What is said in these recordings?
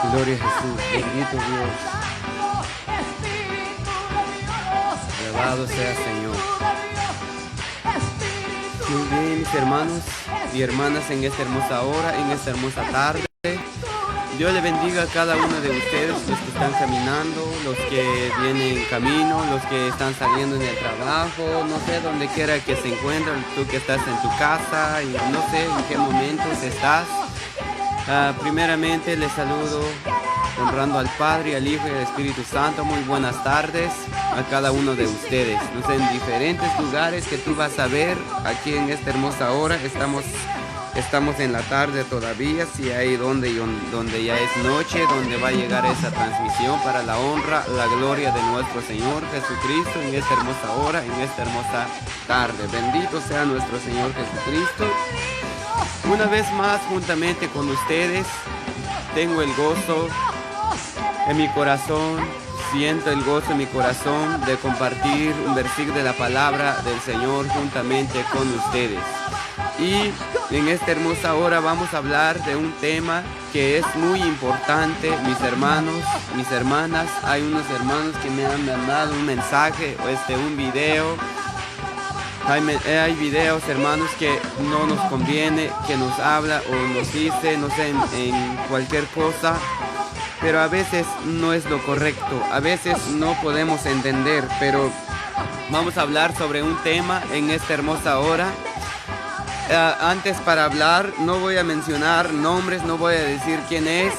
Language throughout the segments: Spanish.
Gloria a Jesús, bendito Dios. Alabado sea Señor. Muy bien, mis hermanos y hermanas, en esta hermosa hora, en esta hermosa tarde. Dios le bendiga a cada uno de ustedes, los que están caminando, los que vienen en camino, los que están saliendo en el trabajo, no sé, donde quiera que se encuentren, tú que estás en tu casa y no sé en qué momentos estás. Primeramente les saludo honrando al Padre, al Hijo y al Espíritu Santo. Muy buenas tardes a cada uno de ustedes. No sé, en diferentes lugares que tú vas a ver aquí en esta hermosa hora. Estamos en la tarde todavía, si hay donde ya es noche, donde va a llegar esa transmisión para la honra, la gloria de nuestro Señor Jesucristo en esta hermosa hora, en esta hermosa tarde. Bendito sea nuestro Señor Jesucristo. Una vez más, juntamente con ustedes, tengo el gozo en mi corazón, siento el gozo en mi corazón de compartir un versículo de la palabra del Señor juntamente con ustedes. Y en esta hermosa hora vamos a hablar de un tema que es muy importante, mis hermanos, mis hermanas. Hay unos hermanos que me han mandado un mensaje o un video. Hay videos, hermanos, que no nos conviene, que nos habla o nos dice, no sé, en cualquier cosa, pero a veces no es lo correcto, a veces no podemos entender, pero vamos a hablar sobre un tema en esta hermosa hora. Antes, para hablar, no voy a mencionar nombres, no voy a decir quién es,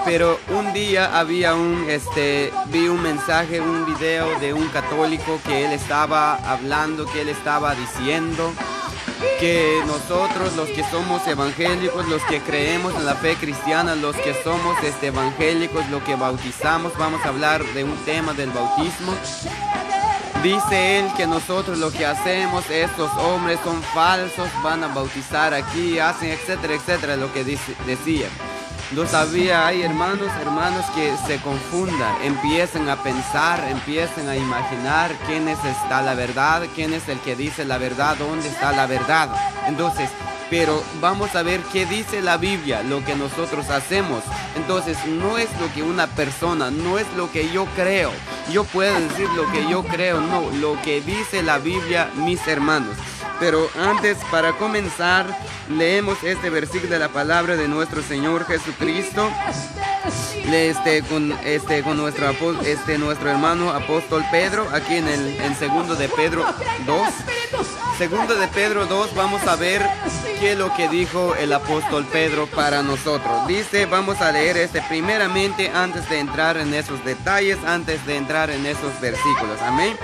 pero un día había vi un mensaje, un video de un católico que él estaba hablando, que él estaba diciendo que nosotros, los que somos evangélicos, los que creemos en la fe cristiana, los que somos evangélicos, los que bautizamos, vamos a hablar de un tema del bautismo. Dice él que nosotros lo que hacemos, estos hombres son falsos, van a bautizar aquí, hacen, etcétera, etcétera, lo que decía. No sabía, hay hermanos que se confundan, empiecen a pensar, empiecen a imaginar quién está la verdad, quién es el que dice la verdad, dónde está la verdad. Entonces, pero vamos a ver qué dice la Biblia, lo que nosotros hacemos. Entonces, no es lo que una persona, no es lo que yo creo. Yo puedo decir lo que yo creo, no, lo que dice la Biblia, mis hermanos. Pero antes, para comenzar, leemos este versículo de la palabra de nuestro Señor Jesucristo. Con nuestro hermano apóstol Pedro, aquí en segundo de Pedro 2. Segundo de Pedro 2, vamos a ver qué es lo que dijo el apóstol Pedro para nosotros. Dice, vamos a leer primeramente antes de entrar en esos detalles, antes de entrar en esos versículos. Amén.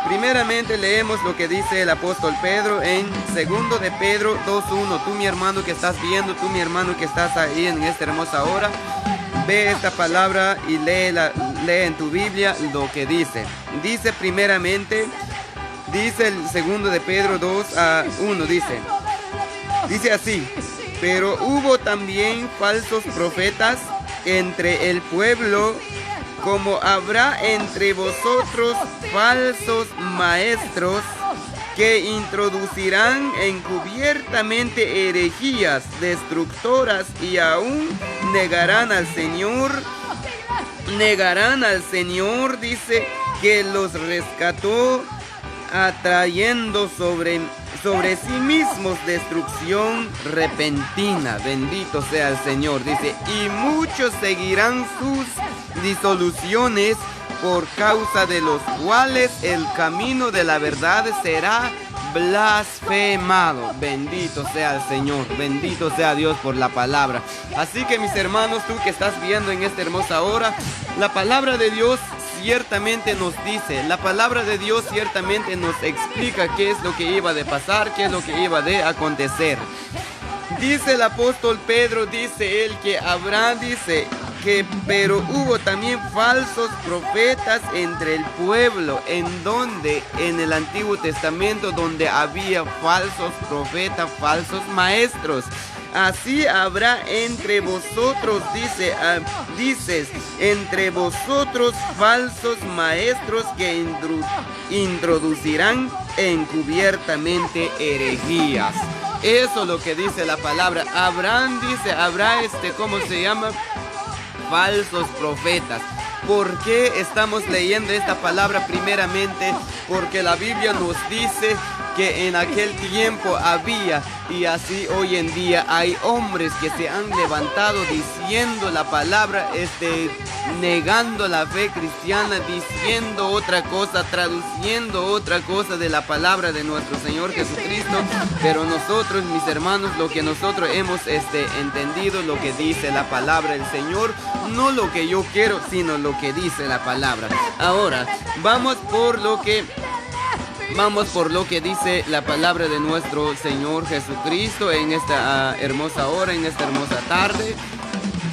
Primeramente leemos lo que dice el apóstol Pedro en segundo de Pedro 2:1. Tú, mi hermano que estás viendo, tú, mi hermano que estás ahí en esta hermosa hora, ve esta palabra y lee en tu Biblia lo que dice. Dice primeramente, dice el segundo de Pedro 2:1, dice así: pero hubo también falsos profetas entre el pueblo, como habrá entre vosotros falsos maestros que introducirán encubiertamente herejías destructoras y aún negarán al Señor, dice, que los rescató, atrayendo sobre sí mismos destrucción repentina. Bendito sea el Señor, dice, y muchos seguirán sus disoluciones, por causa de los cuales el camino de la verdad será blasfemado. Bendito sea el Señor, bendito sea Dios por la palabra. Así que, mis hermanos, tú que estás viendo en esta hermosa hora, la palabra de Dios ciertamente nos dice, la palabra de Dios ciertamente nos explica qué es lo que iba de pasar, qué es lo que iba de acontecer. Dice el apóstol Pedro, dice él que habrá, pero hubo también falsos profetas entre el pueblo, en el Antiguo Testamento, donde había falsos profetas, falsos maestros. Así habrá entre vosotros, dices, entre vosotros falsos maestros que introducirán encubiertamente herejías. Eso es lo que dice la palabra. Habrá, ¿cómo se llama? falsos profetas. ¿Por qué estamos leyendo esta palabra? Primeramente, porque la Biblia nos dice que en aquel tiempo había, y así hoy en día hay hombres que se han levantado diciendo la palabra, negando la fe cristiana, diciendo otra cosa, traduciendo otra cosa de la palabra de nuestro Señor Jesucristo. Pero nosotros, mis hermanos, lo que nosotros hemos entendido, lo que dice la palabra del Señor, no lo que yo quiero, sino lo que dice la palabra. Ahora, vamos por lo que dice la palabra de nuestro Señor Jesucristo en esta hermosa hora, en esta hermosa tarde.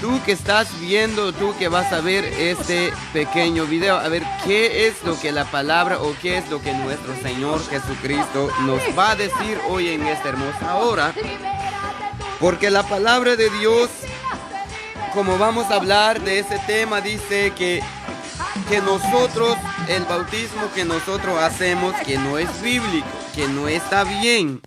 Tú que estás viendo, tú que vas a ver este pequeño video, a ver qué es lo que la palabra o qué es lo que nuestro Señor Jesucristo nos va a decir hoy en esta hermosa hora. Porque la palabra de Dios, como vamos a hablar de ese tema, dice que nosotros, el bautismo que nosotros hacemos, que no es bíblico, que no está bien.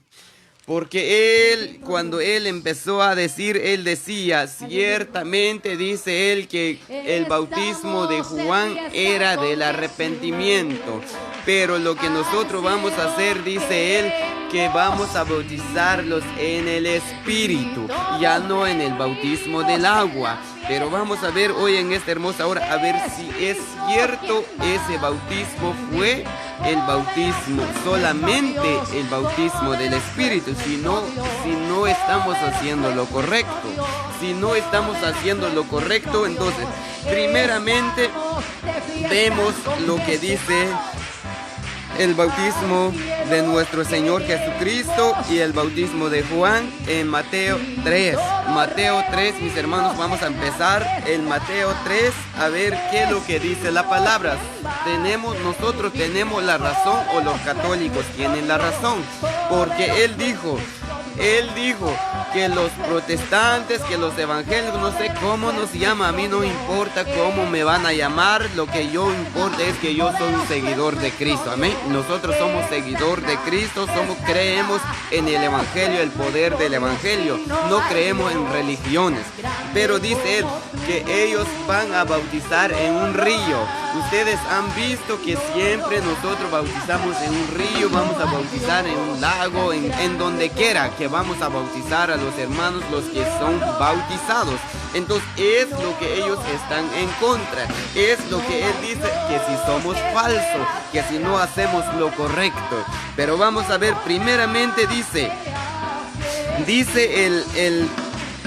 Porque cuando él empezó a decir, él decía, ciertamente dice él que el bautismo de Juan era del arrepentimiento. Pero lo que nosotros vamos a hacer, dice él, que vamos a bautizarlos en el Espíritu, ya no en el bautismo del agua. Pero vamos a ver hoy en esta hermosa hora, a ver si es cierto ese bautismo fue el bautismo, solamente el bautismo del Espíritu, si no estamos haciendo lo correcto. Si no estamos haciendo lo correcto, entonces, primeramente, vemos lo que dice el bautismo de nuestro Señor Jesucristo y el bautismo de Juan en Mateo 3. Mateo 3, mis hermanos, vamos a empezar en Mateo 3 a ver qué es lo que dice la palabra. Nosotros tenemos la razón o los católicos tienen la razón, porque Él dijo que los protestantes, que los evangélicos, no sé cómo nos llama, a mí no importa cómo me van a llamar, lo que yo importa es que yo soy un seguidor de Cristo, amén. Nosotros somos seguidor de Cristo, creemos en el evangelio, el poder del evangelio, no creemos en religiones. Pero dice él que ellos van a bautizar en un río. Ustedes han visto que siempre nosotros bautizamos en un río, vamos a bautizar en un lago, en donde quiera que vamos a bautizar a los hermanos, los que son bautizados. Entonces es lo que ellos están en contra, es lo que él dice, que si somos falsos, que si no hacemos lo correcto. Pero vamos a ver, primeramente dice el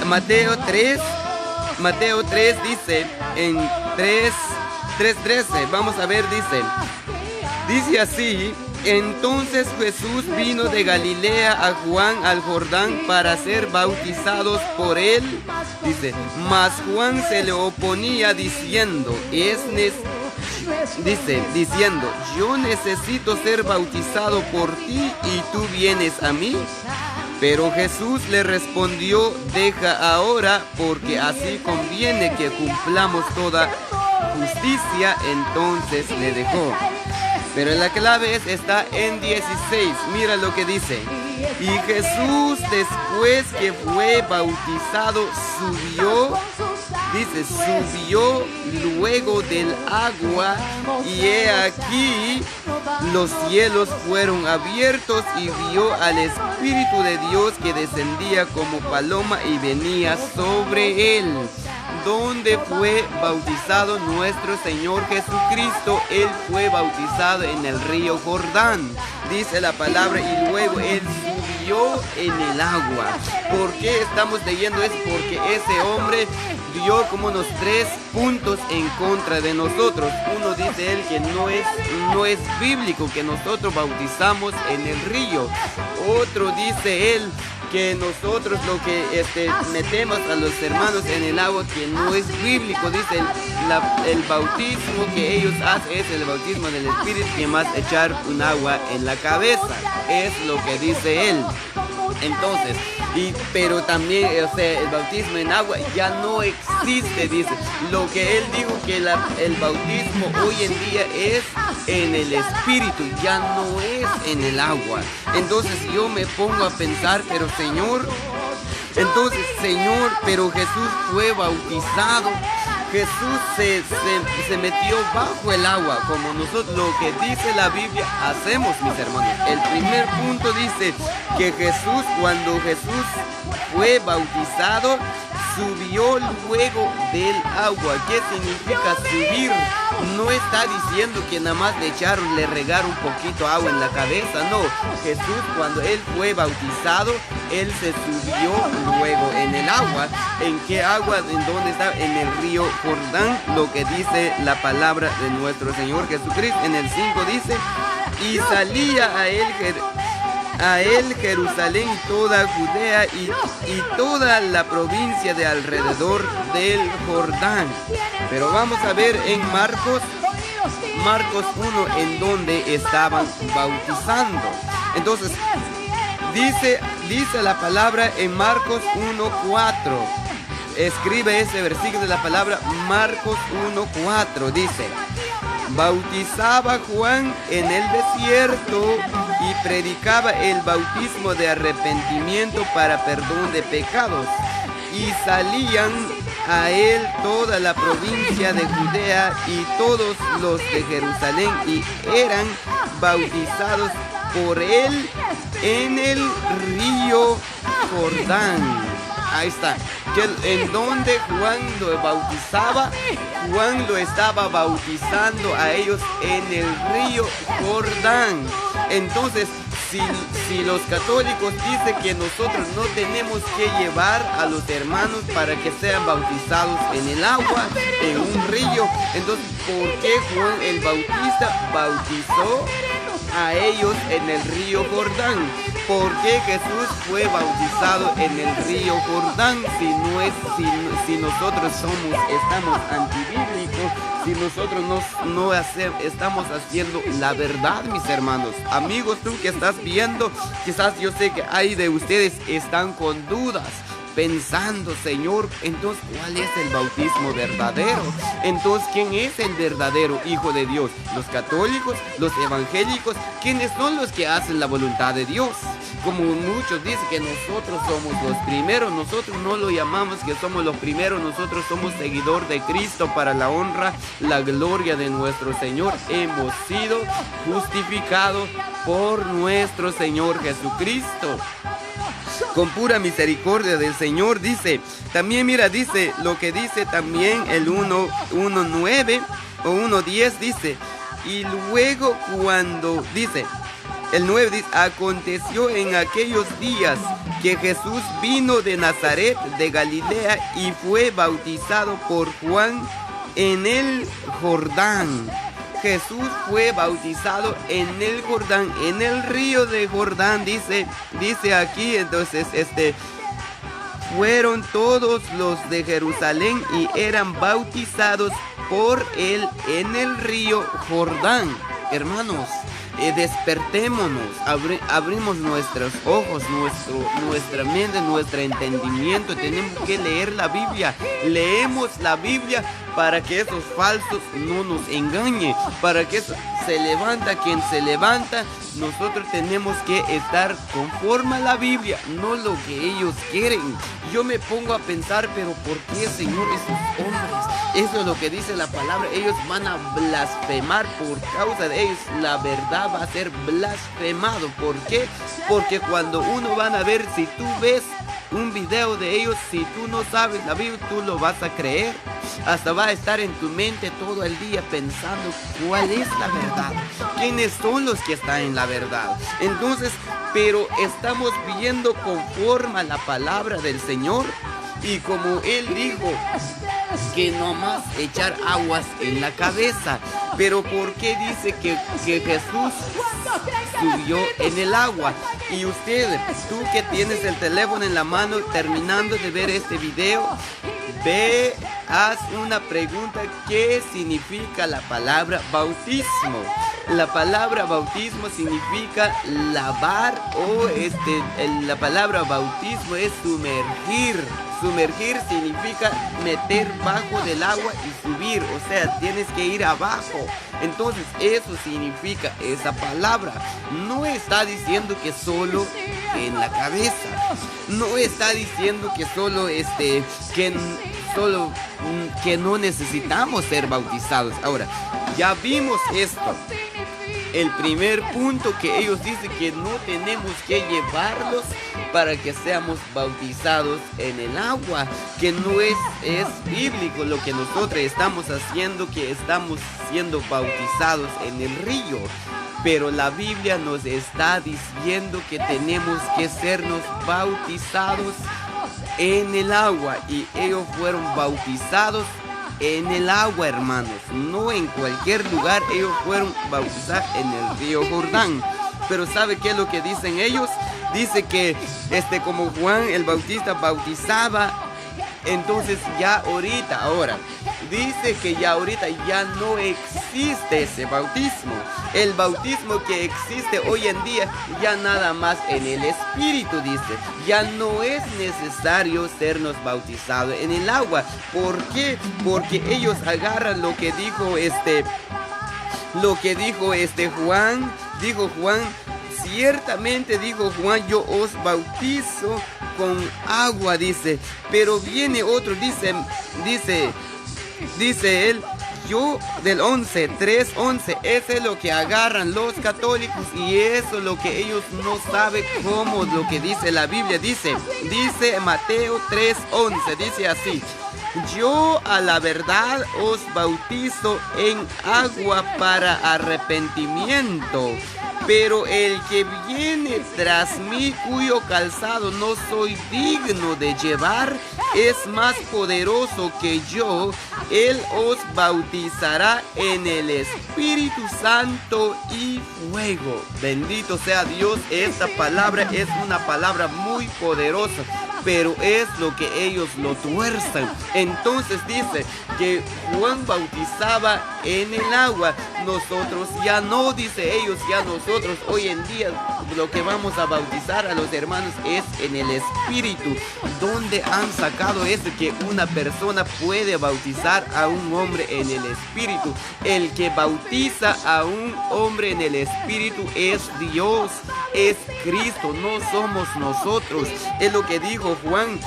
Mateo 3 dice en 3:13, vamos a ver, dice así: entonces Jesús vino de Galilea a Juan al Jordán para ser bautizados por él. Dice, mas Juan se le oponía diciendo, yo necesito ser bautizado por ti y tú vienes a mí. Pero Jesús le respondió, deja ahora, porque así conviene que cumplamos toda justicia. Entonces le dejó. Pero la clave está en 16. Mira lo que dice. Y Jesús, después que fue bautizado, subió luego del agua, y he aquí los cielos fueron abiertos y vio al Espíritu de Dios que descendía como paloma y venía sobre él. Donde fue bautizado nuestro Señor Jesucristo, él fue bautizado en el río Jordán, dice la palabra, y luego él subió en el agua. ¿Por qué estamos leyendo eso? Porque ese hombre dio como unos 3 puntos en contra de nosotros. Uno dice él que no es bíblico que nosotros bautizamos en el río. Otro dice él que nosotros lo que metemos a los hermanos en el agua, que no es bíblico. Dice el bautismo que ellos hacen es el bautismo del Espíritu, que más echar un agua en la cabeza, es lo que dice él. Entonces, pero también, el bautismo en agua ya no existe, dice. Lo que él dijo que el bautismo hoy en día es en el Espíritu, ya no es en el agua. Entonces yo me pongo a pensar, pero Señor, pero Jesús fue bautizado. Jesús se metió bajo el agua, como nosotros, lo que dice la Biblia, hacemos, mis hermanos. El primer punto dice que Jesús, cuando Jesús fue bautizado, subió luego del agua. ¿Qué significa subir? No está diciendo que nada más le regaron un poquito agua en la cabeza, no. Jesús, cuando él fue bautizado, él se subió luego en el agua. ¿En qué agua? ¿En dónde está? En el río Jordán, lo que dice la palabra de nuestro Señor Jesucristo. En el 5 dice, y salía a él Jerusalén y toda Judea y toda la provincia de alrededor del Jordán. Pero vamos a ver en Marcos 1, en donde estaban bautizando. Entonces, dice la palabra en Marcos 1:4. Escribe ese versículo de la palabra, Marcos 1:4. Dice, bautizaba Juan en el desierto y predicaba el bautismo de arrepentimiento para perdón de pecados. Y salían a él toda la provincia de Judea y todos los de Jerusalén y eran bautizados por él en el río Jordán. Ahí está. En donde Juan lo bautizaba, Juan lo estaba bautizando a ellos en el río Jordán. Entonces, si los católicos dicen que nosotros no tenemos que llevar a los hermanos para que sean bautizados en el agua, en un río, entonces, ¿por qué Juan el Bautista bautizó a ellos en el río Jordán? ¿Por qué Jesús fue bautizado en el río Jordán si nosotros estamos antibíblicos, si nosotros estamos haciendo la verdad, mis hermanos? Amigos, tú que estás viendo, quizás yo sé que hay de ustedes están con dudas, pensando, Señor, entonces, ¿cuál es el bautismo verdadero? Entonces, ¿quién es el verdadero Hijo de Dios? ¿Los católicos? ¿Los evangélicos? ¿Quiénes son los que hacen la voluntad de Dios? Como muchos dicen que nosotros somos los primeros, nosotros no lo llamamos que somos los primeros, nosotros somos seguidor de Cristo para la honra, la gloria de nuestro Señor. Hemos sido justificados por nuestro Señor Jesucristo. Con pura misericordia del Señor, dice. También mira, dice lo que dice también el 1:9 o 1:10, dice. Y luego cuando dice, el 9 dice, aconteció en aquellos días que Jesús vino de Nazaret de Galilea y fue bautizado por Juan en el Jordán. Jesús fue bautizado en el Jordán, en el río de Jordán, dice aquí. Entonces, fueron todos los de Jerusalén y eran bautizados por él en el río Jordán. Hermanos, despertémonos, abrimos nuestros ojos, nuestra mente, nuestro entendimiento. Tenemos que leer la Biblia. Leemos la Biblia para que esos falsos no nos engañen, para que se levanta quien se levanta. Nosotros tenemos que estar conforme a la Biblia, no lo que ellos quieren. Yo me pongo a pensar, pero ¿por qué, Señor, esos hombres? Eso es lo que dice la palabra. Ellos van a blasfemar por causa de ellos. La verdad va a ser blasfemado. ¿Por qué? Porque cuando uno van a ver, si tú ves un video de ellos, si tú no sabes la Biblia, tú lo vas a creer. Hasta va a estar en tu mente todo el día pensando cuál es la verdad, quiénes son los que están en la verdad. Entonces, pero estamos viendo conforme a la palabra del Señor. Y como Él dijo que no más echar aguas en la cabeza. Pero ¿por qué dice que Jesús subió en el agua? Y usted, tú que tienes el teléfono en la mano terminando de ver este video, haz una pregunta: ¿qué significa la palabra bautismo? La palabra bautismo significa lavar, o la palabra bautismo es sumergir. Sumergir significa meter bajo del agua y subir, o sea, tienes que ir abajo. Entonces eso significa esa palabra. No está diciendo que solo en la cabeza, no está diciendo que solo que solo que no necesitamos ser bautizados. Ahora, ya vimos esto. El primer punto que ellos dicen que no tenemos que llevarlos para que seamos bautizados en el agua, que no es bíblico lo que nosotros estamos haciendo, que estamos siendo bautizados en el río. Pero la Biblia nos está diciendo que tenemos que sernos bautizados en el agua, y ellos fueron bautizados en el agua, hermanos, no en cualquier lugar. Ellos fueron bautizados en el río Jordán. Pero ¿sabe qué es lo que dicen ellos? Dice que como Juan el Bautista bautizaba, entonces ya ahora dice que ya ahorita ya no existe ese bautismo. El bautismo que existe hoy en día ya nada más en el Espíritu, dice. Ya no es necesario sernos bautizados en el agua. ¿Por qué? Porque ellos agarran lo que dijo Juan. Dijo Juan, ciertamente dijo Juan, yo os bautizo con agua, dice. Pero viene otro, dice él, yo del 3:11, eso es lo que agarran los católicos, y eso es lo que ellos no saben cómo lo que dice la Biblia. Dice Mateo 3:11, dice así: yo a la verdad os bautizo en agua para arrepentimiento, pero el que viene tras mí, cuyo calzado no soy digno de llevar, es más poderoso que yo. Él os bautizará en el Espíritu Santo y fuego. Bendito sea Dios. Esta palabra es una palabra muy poderosa, pero es lo que ellos lo tuerzan. Entonces dice que Juan bautizaba en el agua. Nosotros ya no, dice ellos, ya nosotros hoy en día lo que vamos a bautizar a los hermanos es en el Espíritu. ¿Dónde han sacado eso que una persona puede bautizar a un hombre en el Espíritu? El que bautiza a un hombre en el Espíritu es Dios, es Cristo, no somos nosotros. Es lo que dijo Juan,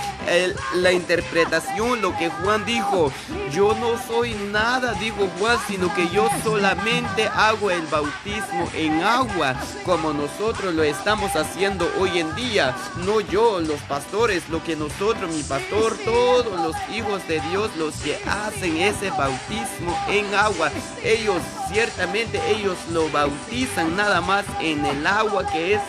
la interpretación, lo que Juan dijo. Yo no soy nada, dijo Juan, sino que yo solamente hago el bautismo en agua, como nosotros lo estamos haciendo hoy en día. No yo, los pastores, lo que nosotros, mi pastor, todos los hijos de Dios, los que hacen ese bautismo en agua, ellos ciertamente ellos lo bautizan nada más en el agua, que es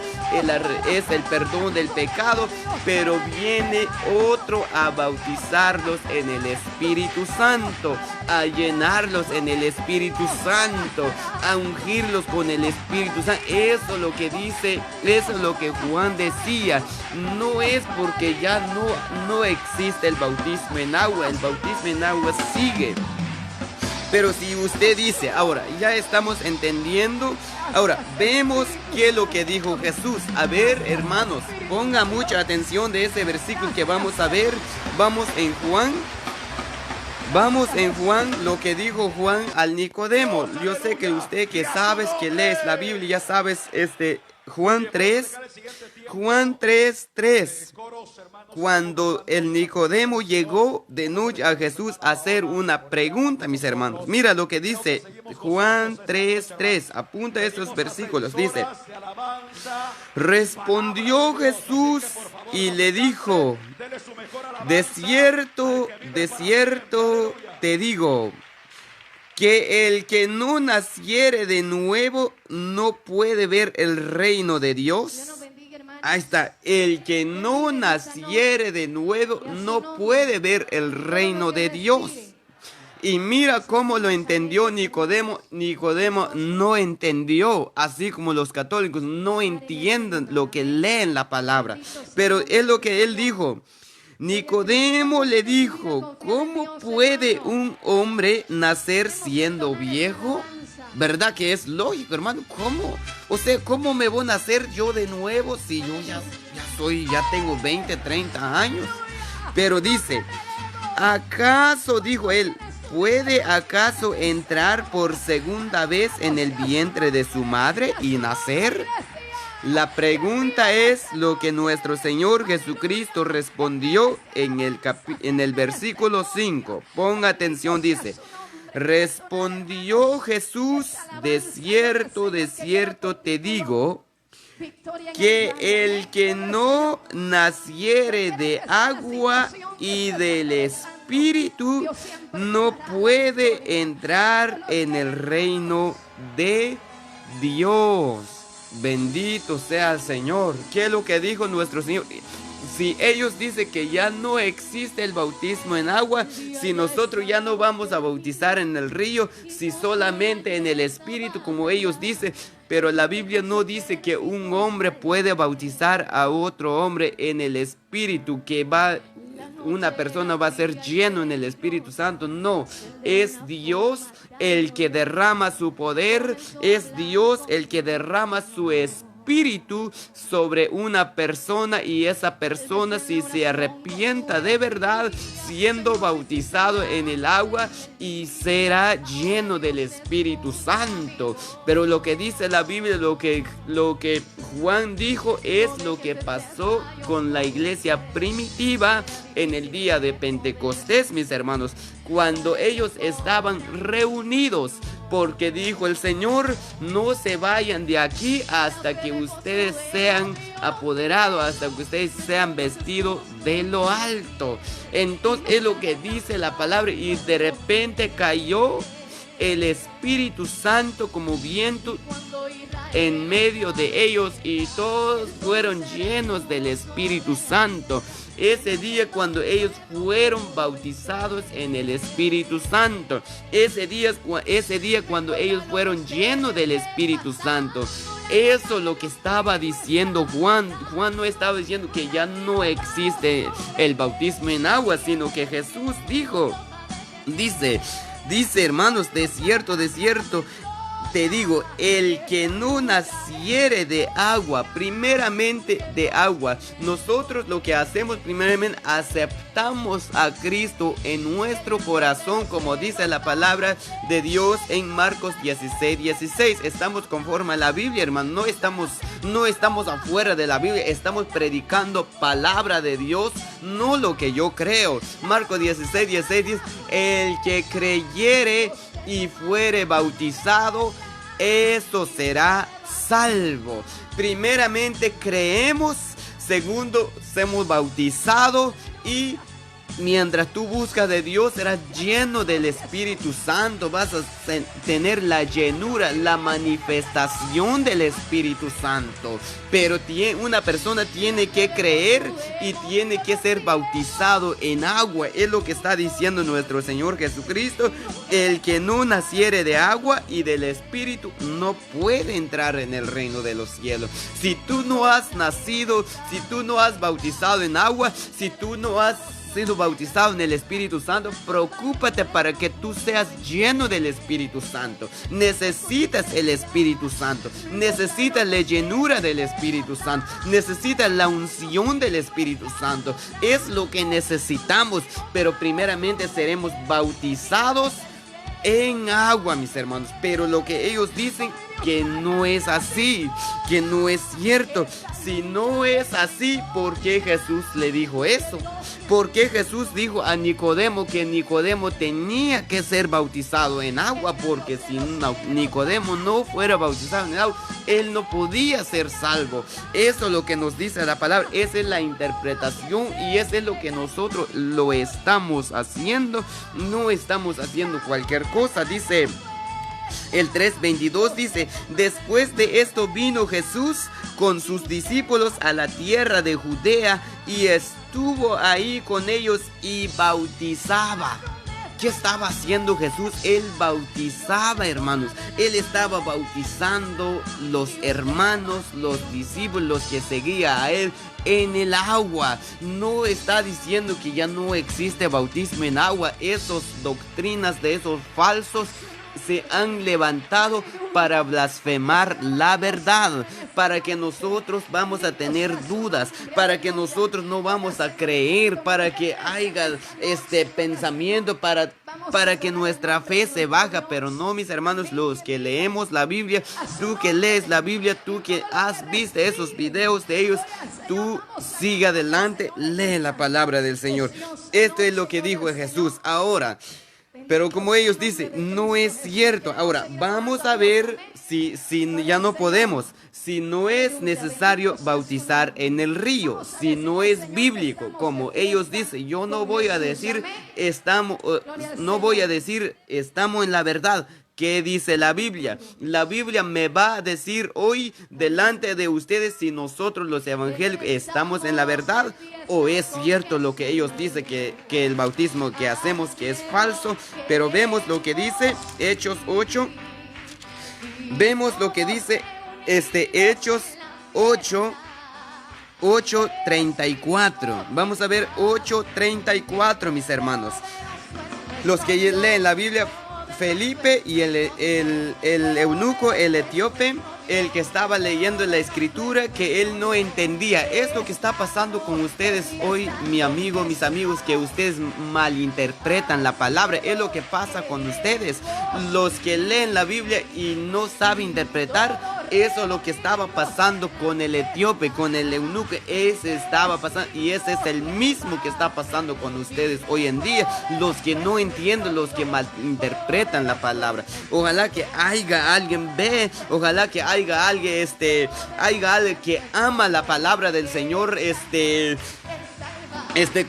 el perdón del pecado, pero viene otro a bautizarlos en el Espíritu Santo, a llenarlos en el Espíritu Santo, a ungirlos con el Espíritu Santo. Eso es lo que dice, eso es lo que Juan decía. No es porque ya no existe el bautismo en agua, el bautismo en agua sigue. Pero si usted dice, ahora ya estamos entendiendo, ahora vemos qué es lo que dijo Jesús. A ver, hermanos, ponga mucha atención de ese versículo que vamos a ver. Vamos en Juan, lo que dijo Juan al Nicodemo. Yo sé que usted que sabes, que lees la Biblia, ya sabes, Juan 3:3. Cuando el Nicodemo llegó de noche a Jesús a hacer una pregunta, mis hermanos. Mira lo que dice Juan 3:3. Apunta estos versículos. Dice: respondió Jesús y le dijo: de cierto te digo, que el que no naciere de nuevo no puede ver el reino de Dios. Ahí está, el que no naciere de nuevo no puede ver el reino de Dios. Y mira cómo lo entendió Nicodemo. Nicodemo no entendió, así como los católicos no entienden lo que leen la palabra. Pero es lo que él dijo. Nicodemo le dijo: ¿cómo puede un hombre nacer siendo viejo? ¿Verdad que es lógico, hermano? ¿Cómo? O sea, ¿cómo me voy a nacer yo de nuevo si yo ya tengo 20, 30 años? Pero dice: ¿acaso, dijo él, puede acaso entrar por segunda vez en el vientre de su madre y nacer? La pregunta es lo que nuestro Señor Jesucristo respondió en el versículo 5. Ponga atención, dice: respondió Jesús, de cierto te digo, que el que no naciere de agua y del Espíritu no puede entrar en el reino de Dios. Bendito sea el Señor. ¿Qué es lo que dijo nuestro Señor? Si ellos dicen que ya no existe el bautismo en agua, si nosotros ya no vamos a bautizar en el río, si solamente en el Espíritu, como ellos dicen, pero la Biblia no dice que un hombre puede bautizar a otro hombre en el Espíritu, que una persona va a ser lleno en el Espíritu Santo. No, es Dios el que derrama su poder, es Dios el que derrama su Espíritu sobre una persona, y esa persona, si se arrepienta de verdad, siendo bautizado en el agua, y será lleno del Espíritu Santo. Pero lo que dice la Biblia, lo que Juan dijo, es lo que pasó con la iglesia primitiva en el día de Pentecostés, mis hermanos, cuando ellos estaban reunidos, porque dijo el Señor: no se vayan de aquí hasta que ustedes sean apoderados, hasta que ustedes sean vestidos de lo alto. Entonces es lo que dice la palabra, y de repente cayó el Espíritu Santo como viento en medio de ellos, y todos fueron llenos del Espíritu Santo. Ese día cuando ellos fueron bautizados en el Espíritu Santo, ese día cuando ellos fueron llenos del Espíritu Santo, eso es lo que estaba diciendo Juan. Juan no estaba diciendo que ya no existe el bautismo en agua, sino que Jesús dice, hermanos, de cierto te digo, el que no naciere de agua, primeramente de agua. Nosotros lo que hacemos primeramente, aceptamos a Cristo en nuestro corazón, como dice la palabra de Dios en Marcos 16:16. Estamos conforme a la Biblia, hermano. No estamos afuera de la Biblia, estamos predicando palabra de Dios, no lo que yo creo. Marcos 16:16 dice: el que creyere y fuere bautizado, eso será salvo. Primeramente creemos, segundo somos bautizados, y mientras tú buscas de Dios, serás lleno del Espíritu Santo. Vas a tener la llenura, la manifestación del Espíritu Santo. Pero una persona tiene que creer y tiene que ser bautizado en agua. Es lo que está diciendo nuestro Señor Jesucristo. El que no naciere de agua y del Espíritu no puede entrar en el reino de los cielos. Si tú no has nacido, si tú no has bautizado en agua, si tú no has sido bautizado en el Espíritu Santo, preocúpate para que tú seas lleno del Espíritu Santo. Necesitas el Espíritu Santo, necesitas la llenura del Espíritu Santo, necesitas la unción del Espíritu Santo. Es lo que necesitamos, pero primeramente seremos bautizados en agua, mis hermanos. Pero lo que ellos dicen, que no es así, que no es cierto. Si no es así, ¿por qué Jesús le dijo eso? ¿Por qué Jesús dijo a Nicodemo que Nicodemo tenía que ser bautizado en agua? Porque si Nicodemo no fuera bautizado en agua, él no podía ser salvo. Eso es lo que nos dice la palabra. Esa es la interpretación, y eso es lo que nosotros lo estamos haciendo. No estamos haciendo cualquier cosa. Dice el 3:22, dice: después de esto vino Jesús con sus discípulos a la tierra de Judea, y estuvo ahí con ellos y bautizaba. ¿Qué estaba haciendo Jesús? Él bautizaba, hermanos. Él estaba bautizando los hermanos, los discípulos que seguían a él en el agua. No está diciendo que ya no existe bautismo en agua. Esas doctrinas de esos falsos se han levantado para blasfemar la verdad, para que nosotros vamos a tener dudas, para que nosotros no vamos a creer, para que haya este pensamiento, para que nuestra fe se baja. Pero no, mis hermanos, los que leemos la Biblia, tú que lees la Biblia, tú que has visto esos videos de ellos, tú sigue adelante, lee la palabra del Señor. Esto es lo que dijo Jesús. Ahora, pero como ellos dicen, no es cierto. Ahora, vamos a ver si ya no podemos, si no es necesario bautizar en el río, si no es bíblico, como ellos dicen. Yo no voy a decir estamos en la verdad. ¿Qué dice la Biblia? La Biblia me va a decir hoy delante de ustedes si nosotros los evangélicos estamos en la verdad o es cierto lo que ellos dicen que el bautismo que hacemos que es falso. Pero vemos lo que dice Hechos 8. Vemos lo que dice Hechos 8:34. Vamos a ver 8:34, mis hermanos. Los que leen la Biblia, Felipe y el eunuco, el etíope, el que estaba leyendo la escritura, que él no entendía. Es lo que está pasando con ustedes hoy, mis amigos, que ustedes malinterpretan la palabra. Es lo que pasa con ustedes, los que leen la Biblia y no saben interpretar. Eso es lo que estaba pasando con el etíope, con el eunuco. Ese estaba pasando y ese es el mismo que está pasando con ustedes hoy en día. Los que no entienden, los que malinterpretan la palabra. Ojalá que haya alguien ojalá que haya alguien que ama la palabra del Señor.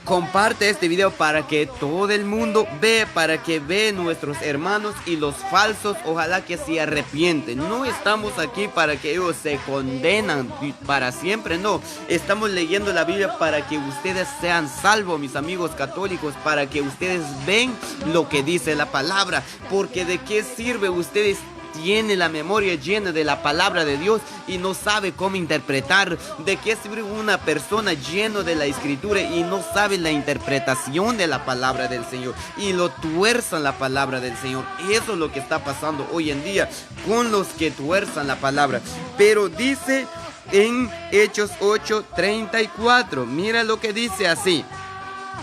Comparte este video para que todo el mundo vea, para que vean nuestros hermanos y los falsos, ojalá que se arrepienten. No estamos aquí para que ellos se condenan para siempre, no. Estamos leyendo la Biblia para que ustedes sean salvos, mis amigos católicos, para que ustedes ven lo que dice la palabra. Porque ¿de qué sirve ustedes tiene la memoria llena de la palabra de Dios y no sabe cómo interpretar? ¿De qué sirve una persona llena de la escritura y no sabe la interpretación de la palabra del Señor y lo tuerzan la palabra del Señor? Eso es lo que está pasando hoy en día con los que tuerzan la palabra. Pero dice en Hechos 8:34, mira lo que dice así.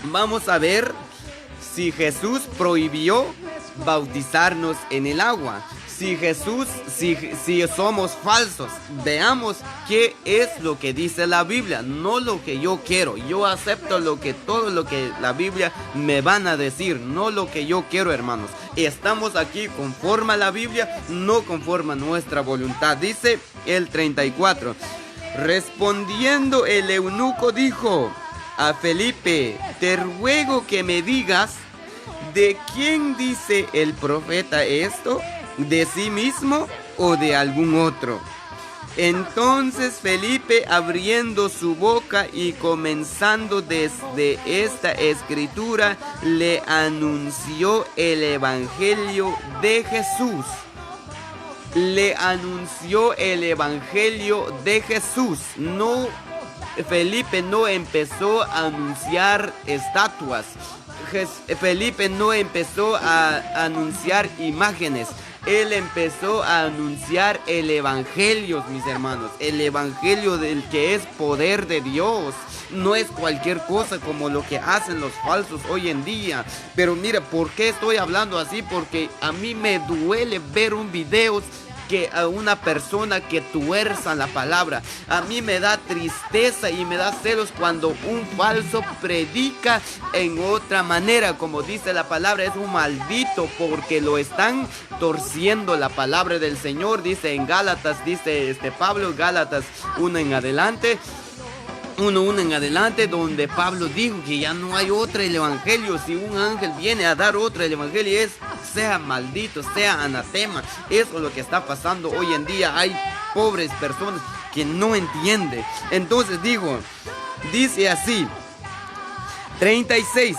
Vamos a ver si Jesús prohibió bautizarnos en el agua. Si somos falsos, veamos qué es lo que dice la Biblia, no lo que yo quiero. Yo acepto todo lo que la Biblia me van a decir, no lo que yo quiero, hermanos. Estamos aquí conforme a la Biblia, no conforme a nuestra voluntad. Dice el 34. Respondiendo el eunuco dijo a Felipe: te ruego que me digas, ¿de quién dice el profeta esto? ¿De sí mismo o de algún otro? Entonces Felipe, abriendo su boca y comenzando desde esta escritura, le anunció el evangelio de Jesús. Le anunció el evangelio de Jesús. Felipe no empezó a anunciar estatuas. Felipe no empezó a anunciar imágenes. Él empezó a anunciar el evangelio, mis hermanos. El evangelio del que es poder de Dios. No es cualquier cosa como lo que hacen los falsos hoy en día. Pero mira, ¿por qué estoy hablando así? Porque a mí me duele ver un video que a una persona que tuerza la palabra. A mí me da tristeza y me da celos cuando un falso predica en otra manera. Como dice la palabra, es un maldito porque lo están torciendo la palabra del Señor. Dice en Gálatas, dice Pablo, Gálatas 1 en adelante, donde Pablo dijo que ya no hay otro el evangelio. Si un ángel viene a dar otro el evangelio, sea maldito, sea anatema. Eso es lo que está pasando hoy en día. Hay pobres personas que no entienden. Entonces dice así, 36,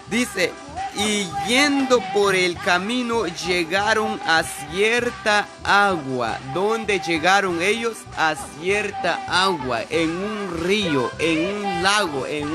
dice: y yendo por el camino llegaron a cierta agua. ¿Dónde llegaron ellos? A cierta agua, en un río, en un lago, en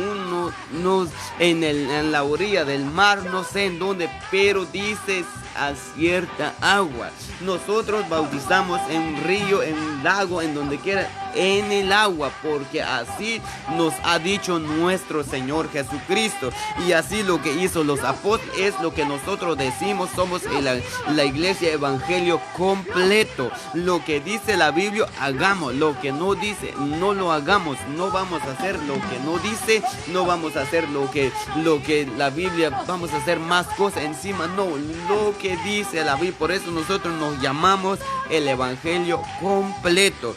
la orilla del mar, no sé en dónde, pero dice a cierta agua. Nosotros bautizamos en un río, en un lago, en donde quiera, en el agua, porque así nos ha dicho nuestro Señor Jesucristo. Y así lo que hizo los apóstoles es lo que nosotros decimos. Somos la iglesia evangelio completo. Lo que dice la Biblia, hagamos. Lo que no dice, no lo hagamos. No vamos a hacer lo que no dice. No vamos a hacer lo que la Biblia, vamos a hacer más cosas encima. No, lo que dice la Biblia. Por eso nosotros nos llamamos el evangelio completo.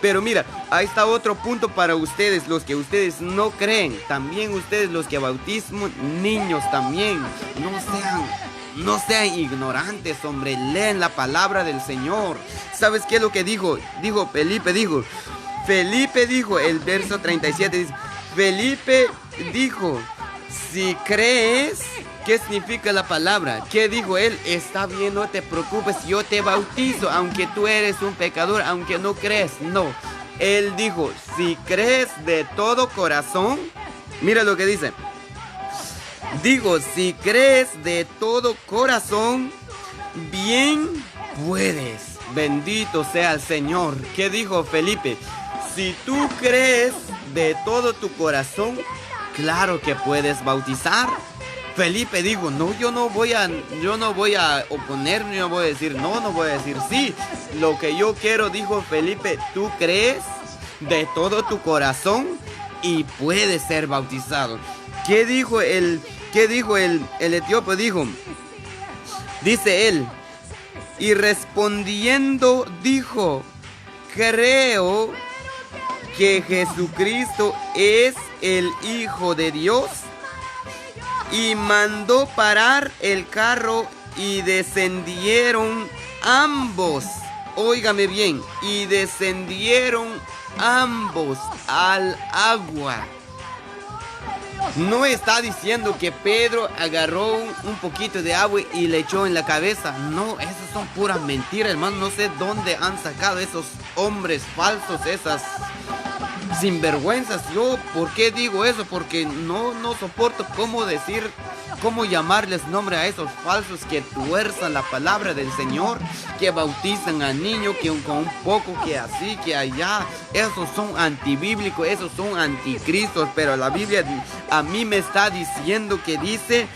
Pero mira, ahí está otro punto para ustedes, los que ustedes no creen. También ustedes, los que bautizan niños también. No sean ignorantes, hombre. Leen la palabra del Señor. ¿Sabes qué es lo que dijo? Felipe dijo, el verso 37 dice, Felipe dijo, si crees... ¿Qué significa la palabra? ¿Qué dijo él? Está bien, no te preocupes, yo te bautizo, aunque tú eres un pecador, aunque no crees. No, él dijo, si crees de todo corazón, mira lo que dice. Digo, si crees de todo corazón, bien puedes. Bendito sea el Señor. ¿Qué dijo Felipe? Si tú crees de todo tu corazón, claro que puedes bautizar. Felipe dijo, no, yo no voy a oponerme, no voy a decir no voy a decir sí. Lo que yo quiero, dijo Felipe, tú crees de todo tu corazón y puedes ser bautizado. ¿Qué dijo el etíope? Dice él, y respondiendo dijo, creo que Jesucristo es el Hijo de Dios. Y mandó parar el carro y descendieron ambos. Óigame bien, y descendieron ambos al agua. No está diciendo que Pedro agarró un poquito de agua y le echó en la cabeza. No, esas son puras mentiras, hermano. No sé dónde han sacado esos hombres falsos, esas sinvergüenzas. Yo, ¿por qué digo eso? Porque no soporto cómo llamarles nombre a esos falsos que tuerzan la palabra del Señor, que bautizan a niños, que con un poco, que así, que allá. Esos son antibíblicos, esos son anticristos. Pero la Biblia a mí me está diciendo que dice,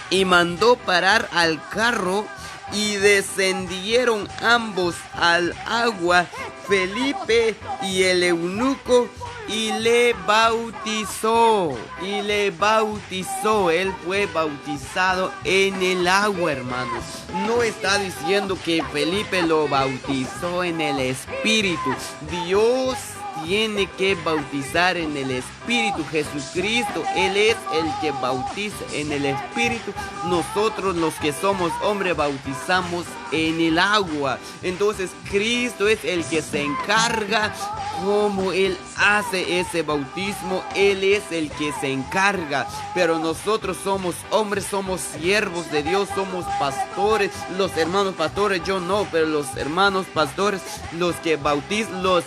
y mandó parar al carro y descendieron ambos al agua, Felipe y el eunuco, y le bautizó. Él fue bautizado en el agua, hermanos. No está diciendo que Felipe lo bautizó en el Espíritu. Dios tiene que bautizar en el Espíritu. Jesucristo, Él es el que bautiza en el Espíritu. Nosotros, los que somos hombres, bautizamos en el agua. Entonces Cristo es el que se encarga cómo Él hace ese bautismo. Él es el que se encarga. Pero nosotros somos hombres, somos siervos de Dios, somos pastores. Los hermanos pastores, yo no, pero los hermanos pastores, los que bautizan, los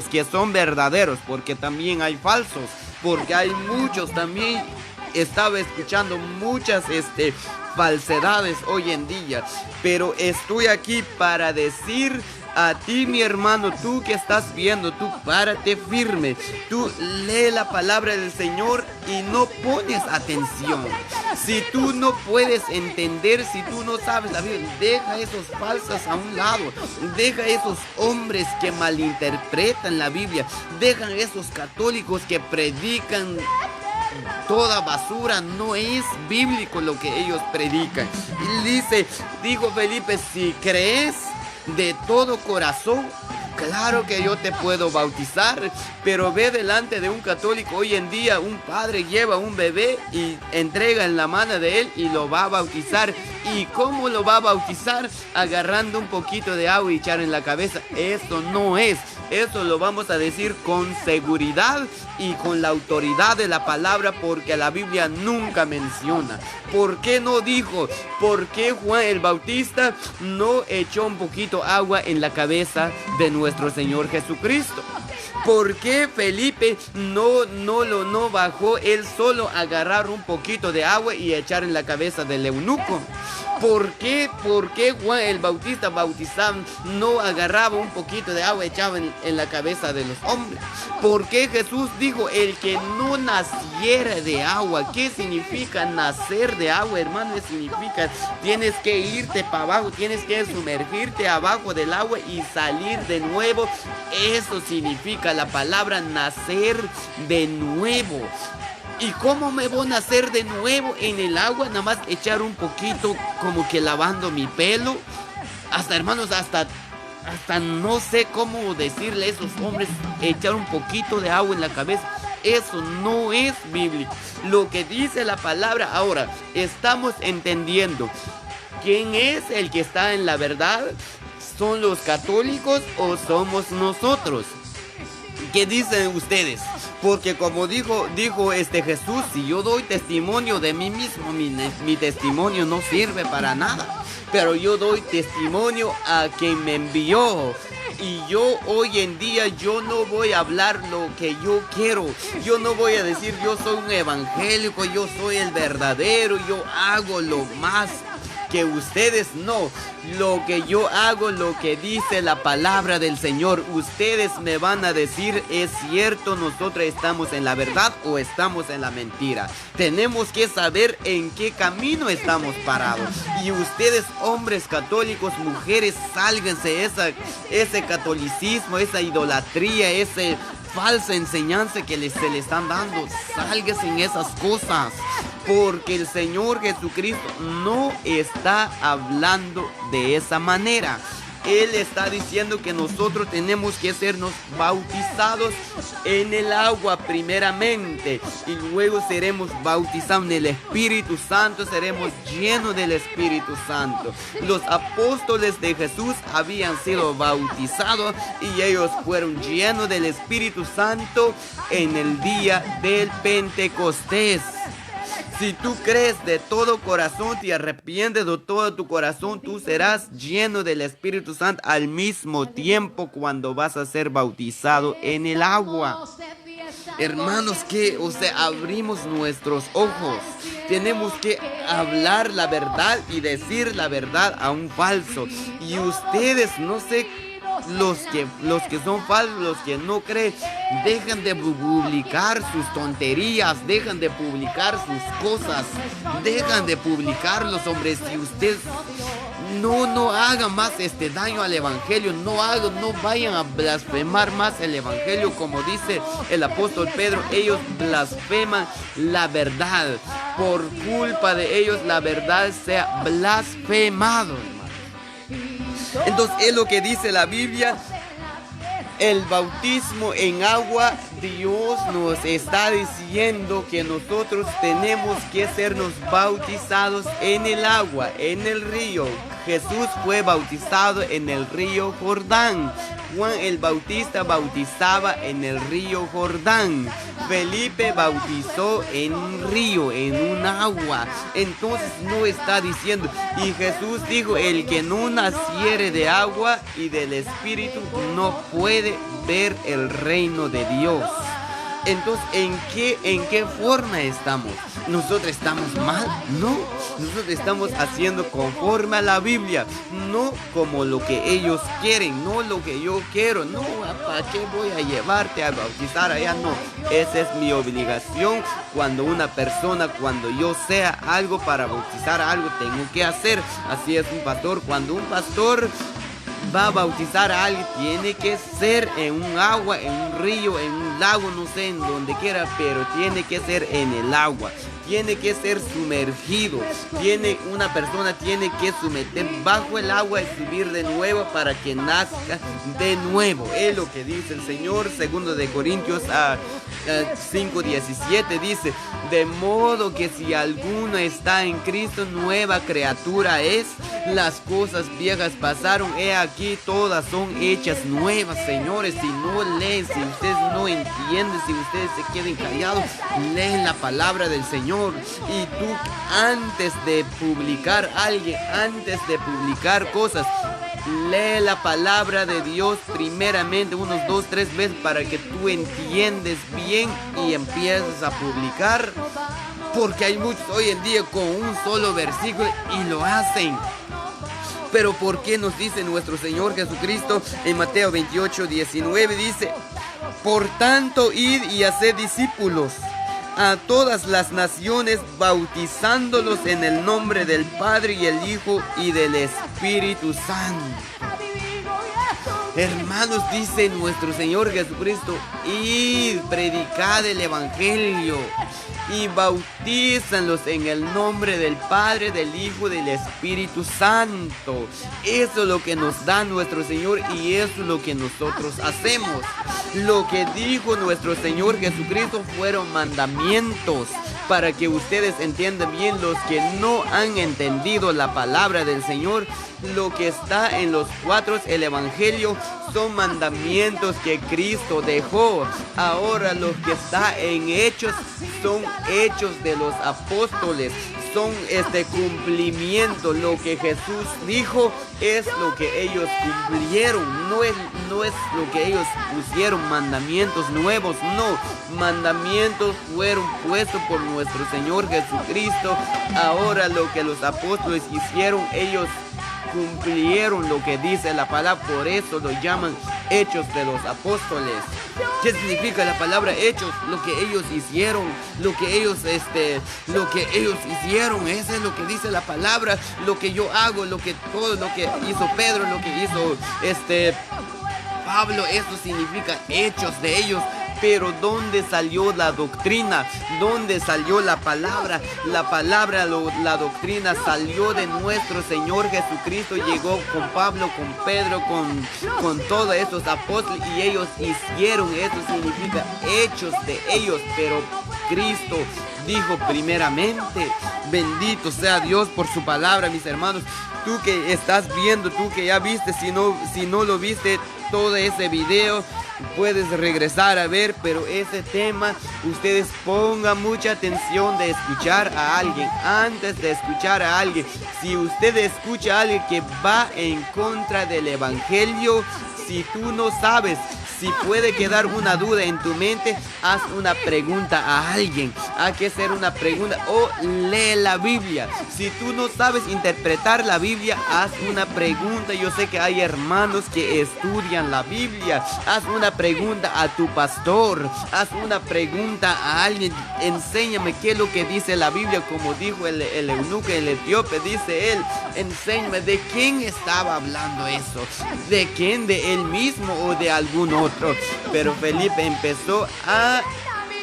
que son verdaderos, porque también hay falsos, porque hay muchos también. Estaba escuchando muchas falsedades hoy en día, pero estoy aquí para decir a ti, mi hermano, tú que estás viendo, tú párate firme, tú lee la palabra del Señor y no pones atención. Si tú no puedes entender, si tú no sabes la Biblia, deja esos falsos a un lado, deja esos hombres que malinterpretan la Biblia, deja esos católicos que predican toda basura. No es bíblico lo que ellos predican. Y dijo Felipe, si crees de todo corazón, claro que yo te puedo bautizar. Pero ve delante de un católico hoy en día, un padre lleva un bebé y entrega en la mano de él y lo va a bautizar. ¿Y cómo lo va a bautizar? Agarrando un poquito de agua y echar en la cabeza. Eso no es. Eso lo vamos a decir con seguridad y con la autoridad de la palabra, porque la Biblia nunca menciona. ¿Por qué no dijo? ¿Por qué Juan el Bautista no echó un poquito agua en la cabeza de nuestro Señor Jesucristo? ¿Por qué Felipe no bajó él solo a agarrar un poquito de agua y echar en la cabeza del eunuco? ¿Por qué Juan el Bautista bautizaba, no agarraba un poquito de agua y echaba en la cabeza de los hombres? ¿Por qué Jesús dijo, el que no naciera de agua? ¿Qué significa nacer de agua, hermano? Significa, tienes que irte para abajo, tienes que sumergirte abajo del agua y salir de nuevo. Eso significa la palabra nacer de nuevo. ¿Y cómo me voy a nacer de nuevo en el agua? Nada más echar un poquito, como que lavando mi pelo. Hasta, hermanos, hasta no sé cómo decirle a esos hombres, echar un poquito de agua en la cabeza. Eso no es bíblico. Lo que dice la palabra ahora, estamos entendiendo quién es el que está en la verdad. ¿Son los católicos o somos nosotros? ¿Qué dicen ustedes? Porque como dijo Jesús, si yo doy testimonio de mí mismo, mi testimonio no sirve para nada. Pero yo doy testimonio a quien me envió. Y yo hoy en día, yo no voy a hablar lo que yo quiero. Yo no voy a decir, yo soy un evangélico, yo soy el verdadero, yo hago lo más que ustedes. No, lo que yo hago, lo que dice la palabra del Señor. Ustedes me van a decir, ¿es cierto nosotros estamos en la verdad o estamos en la mentira? Tenemos que saber en qué camino estamos parados. Y ustedes, hombres católicos, mujeres, sálganse ese catolicismo, esa idolatría, ese falsa enseñanza que se le están dando. Sálganse en esas cosas, porque el Señor Jesucristo no está hablando de esa manera. Él está diciendo que nosotros tenemos que sernos bautizados en el agua primeramente, y luego seremos bautizados en el Espíritu Santo, seremos llenos del Espíritu Santo. Los apóstoles de Jesús habían sido bautizados y ellos fueron llenos del Espíritu Santo en el día del Pentecostés. Si tú crees de todo corazón, te arrepientes de todo tu corazón, tú serás lleno del Espíritu Santo al mismo tiempo cuando vas a ser bautizado en el agua. Hermanos, abrimos nuestros ojos. Tenemos que hablar la verdad y decir la verdad a un falso. Y ustedes, no sé, los que son falsos, los que no creen, dejan de publicar sus tonterías, dejan de publicar sus cosas, dejan de publicarlos, hombres. Si usted no hagan más daño al evangelio, no vayan a blasfemar más el evangelio, como dice el apóstol Pedro. Ellos blasfeman la verdad, por culpa de ellos la verdad sea blasfemado. Entonces es lo que dice la Biblia. El bautismo en agua, Dios nos está diciendo que nosotros tenemos que sernos bautizados en el agua, en el río. Jesús fue bautizado en el río Jordán. Juan el Bautista bautizaba en el río Jordán. Felipe bautizó en un río, en un agua. Entonces no está diciendo. Y Jesús dijo, el que no naciere de agua y del Espíritu no puede ver el reino de Dios. Entonces, ¿en qué forma estamos? ¿Nosotros estamos mal? No, nosotros estamos haciendo conforme a la Biblia, no como lo que ellos quieren, no lo que yo quiero. No, ¿para qué voy a llevarte a bautizar allá? No, esa es mi obligación. Cuando yo sea algo para bautizar algo, tengo que hacer. Así es un pastor. Cuando un pastor va a bautizar a alguien, tiene que ser en un agua, en un río, en un lago, no sé, en donde quiera, pero tiene que ser en el agua, tiene que ser sumergido. Una persona tiene que someter bajo el agua y subir de nuevo para que nazca de nuevo. Es lo que dice el Señor. 2 de Corintios 5:17 dice, de modo que si alguno está en Cristo, nueva criatura es. Las cosas viejas pasaron, he aquí todas son hechas nuevas. Señores, si no leen, si ustedes no entienden, si ustedes se queden callados, leen la palabra del Señor. Y tú, antes de publicar cosas, Lee la palabra de Dios primeramente unos 2, 3 veces para que tú entiendes bien y empieces a publicar. Porque hay muchos hoy en día con un solo versículo y lo hacen. Pero ¿por qué nos dice nuestro Señor Jesucristo en Mateo 28, 19? Dice: por tanto, id y haced discípulos a todas las naciones, bautizándolos en el nombre del Padre y el Hijo y del Espíritu Santo. Hermanos, dice nuestro Señor Jesucristo: id, predicad el Evangelio y bautízanlos en el nombre del Padre, del Hijo y del Espíritu Santo. Eso es lo que nos da nuestro Señor y eso es lo que nosotros hacemos. Lo que dijo nuestro Señor Jesucristo fueron mandamientos, para que ustedes entiendan bien. Los que no han entendido la palabra del Señor, lo que está en los 4, el Evangelio, son mandamientos que Cristo dejó. Ahora lo que está en Hechos son hechos de los apóstoles, son cumplimiento. Lo que Jesús dijo es lo que ellos cumplieron, no es lo que ellos pusieron mandamientos nuevos, no, mandamientos fueron puestos por nuestro Señor Jesucristo. Ahora lo que los apóstoles hicieron, ellos cumplieron lo que dice la palabra, por eso lo llaman hechos de los apóstoles. ¿Qué significa la palabra hechos? Lo que ellos hicieron, lo que ellos hicieron, eso es lo que dice la palabra. Lo que yo hago, todo lo que hizo Pedro, lo que hizo Pablo, eso significa hechos de ellos. Pero ¿dónde salió la doctrina? ¿Dónde salió la palabra? La doctrina salió de nuestro Señor Jesucristo. Llegó con Pablo, con Pedro, con todos estos apóstoles, y ellos hicieron. Eso significa hechos de ellos. Pero Cristo dijo primeramente: bendito sea Dios por su palabra, mis hermanos. Tú que estás viendo, tú que ya viste, si no lo viste todo ese video, puedes regresar a ver. Pero ese tema, ustedes pongan mucha atención de escuchar a alguien. Antes de escuchar a alguien, si usted escucha a alguien que va en contra del Evangelio, si tú no sabes, si puede quedar una duda en tu mente, haz una pregunta a alguien. Hay que hacer una pregunta o lee la Biblia. Si tú no sabes interpretar la Biblia, haz una pregunta. Yo sé que hay hermanos que estudian la Biblia. Haz una pregunta a tu pastor. Haz una pregunta a alguien. Enséñame qué es lo que dice la Biblia. Como dijo el eunuco, el etíope, dice él: enséñame de quién estaba hablando eso. ¿De quién? ¿De él mismo o de algún otro? Pero Felipe empezó a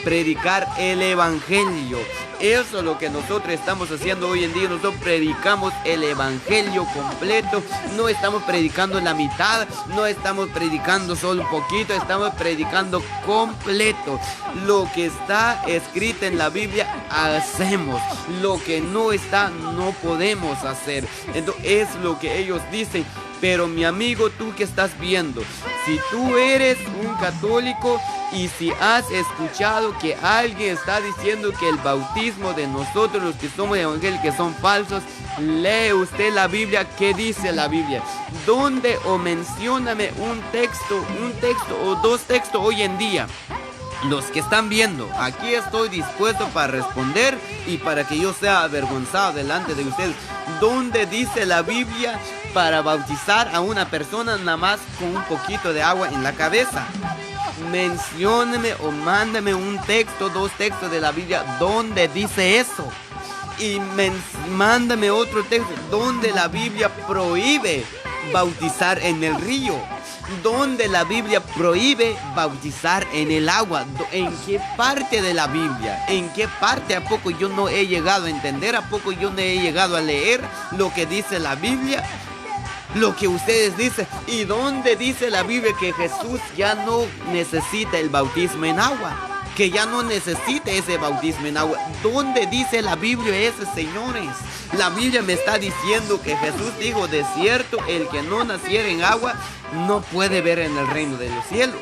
predicar el Evangelio. Eso es lo que nosotros estamos haciendo hoy en día. Nosotros predicamos el Evangelio completo. No estamos predicando la mitad, no estamos predicando solo un poquito, estamos predicando completo. Lo que está escrito en la Biblia, hacemos. Lo que no está, no podemos hacer. Entonces es lo que ellos dicen. Pero mi amigo, tú que estás viendo, si tú eres un católico y si has escuchado que alguien está diciendo que el bautismo de nosotros, los que somos evangélicos, que son falsos, lee usted la Biblia. ¿Qué dice la Biblia? ¿Dónde? O mencióname un texto o 2 textos hoy en día. Los que están viendo, aquí estoy dispuesto para responder y para que yo sea avergonzado delante de ustedes. ¿Dónde dice la Biblia para bautizar a una persona nada más con un poquito de agua en la cabeza? Mencióneme o mándame un texto, 2 textos de la Biblia donde dice eso. Y mándame otro texto donde la Biblia prohíbe bautizar en el río, donde la Biblia prohíbe bautizar en el agua. ¿En qué parte de la Biblia? ¿En qué parte? ¿A poco yo no he llegado a entender? ¿A poco yo no he llegado a leer lo que dice la Biblia? Lo que ustedes dicen. ¿Y dónde dice la Biblia que Jesús ya no necesita el bautismo en agua? Que ya no necesita ese bautismo en agua. ¿Dónde dice la Biblia eso, señores? La Biblia me está diciendo que Jesús dijo, de cierto, el que no naciera en agua no puede ver en el reino de los cielos.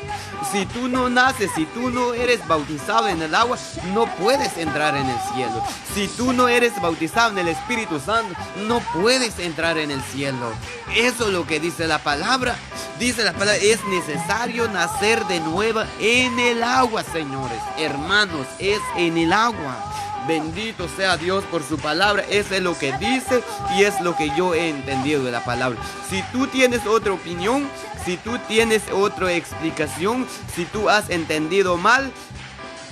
Si tú no naces, si tú no eres bautizado en el agua, no puedes entrar en el cielo. Si tú no eres bautizado en el Espíritu Santo, no puedes entrar en el cielo. Eso es lo que dice la palabra. Dice la palabra, es necesario nacer de nuevo en el agua, señores. Hermanos, es en el agua. Bendito sea Dios por su palabra. Eso es lo que dice y es lo que yo he entendido de la palabra. Si tú tienes otra opinión, si tú tienes otra explicación, si tú has entendido mal,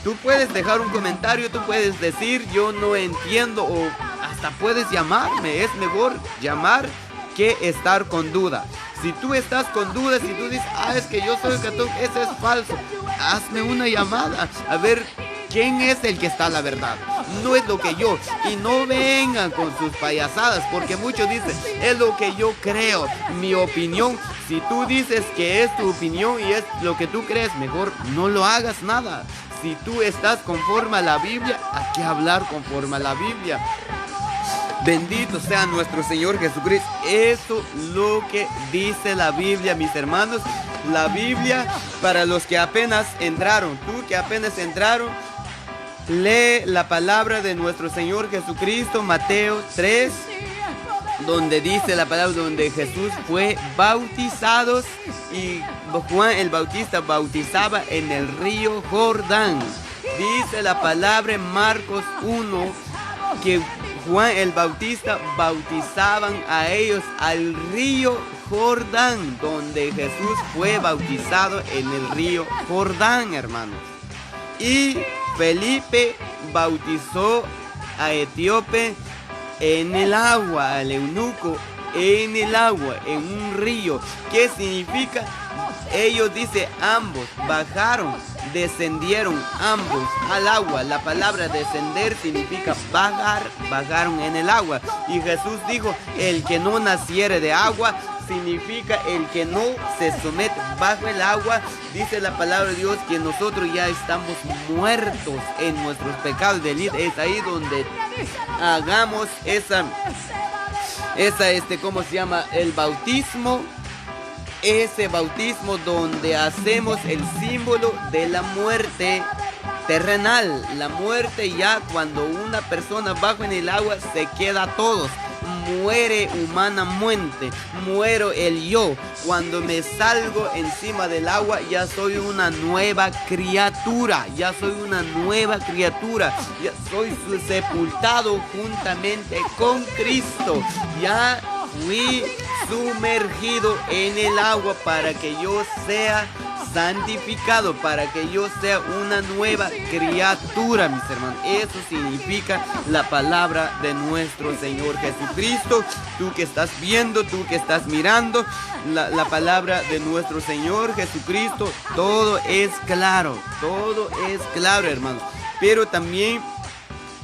tú puedes dejar un comentario, tú puedes decir yo no entiendo, o hasta puedes llamarme. Es mejor llamar que estar con duda. Si tú estás con dudas, si tú dices, es que yo soy católico, eso es falso, hazme una llamada a ver quién es el que está a la verdad. No es lo que yo. Y no vengan con sus payasadas, porque muchos dicen, es lo que yo creo, mi opinión. Si tú dices que es tu opinión y es lo que tú crees, mejor no lo hagas nada. Si tú estás conforme a la Biblia, hay que hablar conforme a la Biblia. Bendito sea nuestro Señor Jesucristo. Eso es lo que dice la Biblia, mis hermanos. La Biblia, para los que apenas entraron, tú que apenas entraron, lee la palabra de nuestro Señor Jesucristo, Mateo 3, donde dice la palabra, donde Jesús fue bautizado y Juan el Bautista bautizaba en el río Jordán. Dice la palabra en Marcos 1 que Juan el Bautista bautizaban a ellos al río Jordán, donde Jesús fue bautizado en el río Jordán, hermanos. Y Felipe bautizó a Etíope en el agua, al eunuco en el agua, en un río. ¿Qué significa? Ellos dicen ambos bajaron, descendieron ambos al agua. La palabra descender significa bajar, bajaron en el agua. Y Jesús dijo, el que no naciere de agua, significa el que no se somete bajo el agua. Dice la palabra de Dios que nosotros ya estamos muertos en nuestros pecados y delitos. Es ahí donde hagamos ¿cómo se llama? El bautismo. Ese bautismo donde hacemos el símbolo de la muerte terrenal. La muerte, ya cuando una persona baja en el agua, se queda todos. Muere humanamente, muero el yo. Cuando me salgo encima del agua, ya soy una nueva criatura. Ya soy una nueva criatura. Ya soy sepultado juntamente con Cristo. Ya fui sumergido en el agua para que yo sea santificado, para que yo sea una nueva criatura, mis hermanos. Eso significa la palabra de nuestro Señor Jesucristo. Tú que estás viendo, tú que estás mirando, la palabra de nuestro Señor Jesucristo, todo es claro, hermanos. Pero también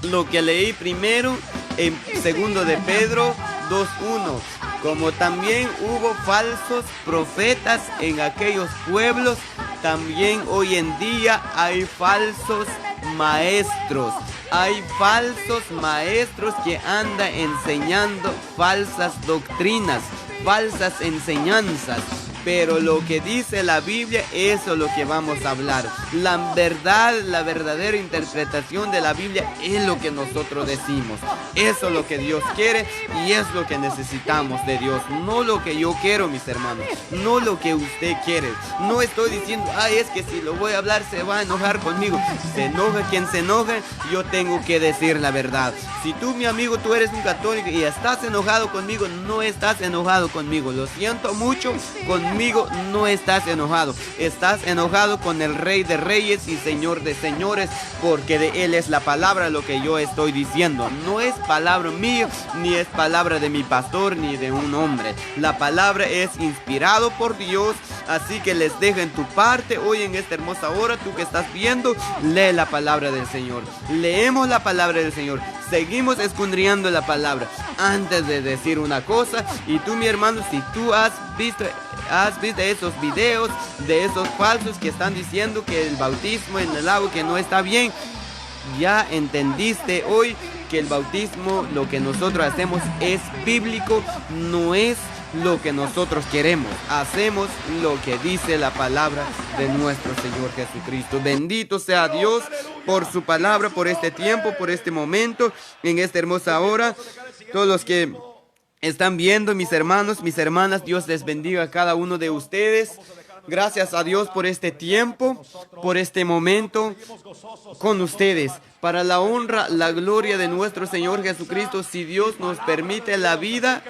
lo que leí primero en 2 de Pedro 2:1, como también hubo falsos profetas en aquellos pueblos, también hoy en día hay falsos maestros. Hay falsos maestros que andan enseñando falsas doctrinas, falsas enseñanzas. Pero lo que dice la Biblia, eso es lo que vamos a hablar. La verdad, la verdadera interpretación de la Biblia es lo que nosotros decimos. Eso es lo que Dios quiere y es lo que necesitamos de Dios. No lo que yo quiero, mis hermanos. No lo que usted quiere. No estoy diciendo, es que si lo voy a hablar se va a enojar conmigo. Se enoja quien se enoja, yo tengo que decir la verdad. Si tú, mi amigo, tú eres un católico y estás enojado conmigo, no estás enojado conmigo. Lo siento mucho, conmigo no estás enojado. Estás enojado con el Rey de Reyes y Señor de Señores, porque de Él es la palabra lo que yo estoy diciendo. No es palabra mía, ni es palabra de mi pastor, ni de un hombre. La palabra es inspirado por Dios. Así que les dejo en tu parte hoy en esta hermosa hora. Tú que estás viendo, lee la palabra del Señor. Leemos la palabra del Señor. Seguimos escudriñando la palabra antes de decir una cosa. Y tú, mi hermano, si tú has visto esos videos de esos falsos que están diciendo que el bautismo en el agua que no está bien, ya entendiste hoy que el bautismo, lo que nosotros hacemos es bíblico, no es lo que nosotros queremos. Hacemos lo que dice la palabra de nuestro Señor Jesucristo. Bendito sea Dios por su palabra, por este tiempo, por este momento, en esta hermosa hora. Todos los que están viendo, mis hermanos, mis hermanas, Dios les bendiga a cada uno de ustedes. Gracias a Dios por este tiempo, por este momento con ustedes. Para la honra, la gloria de nuestro Señor Jesucristo, si Dios nos permite la vida,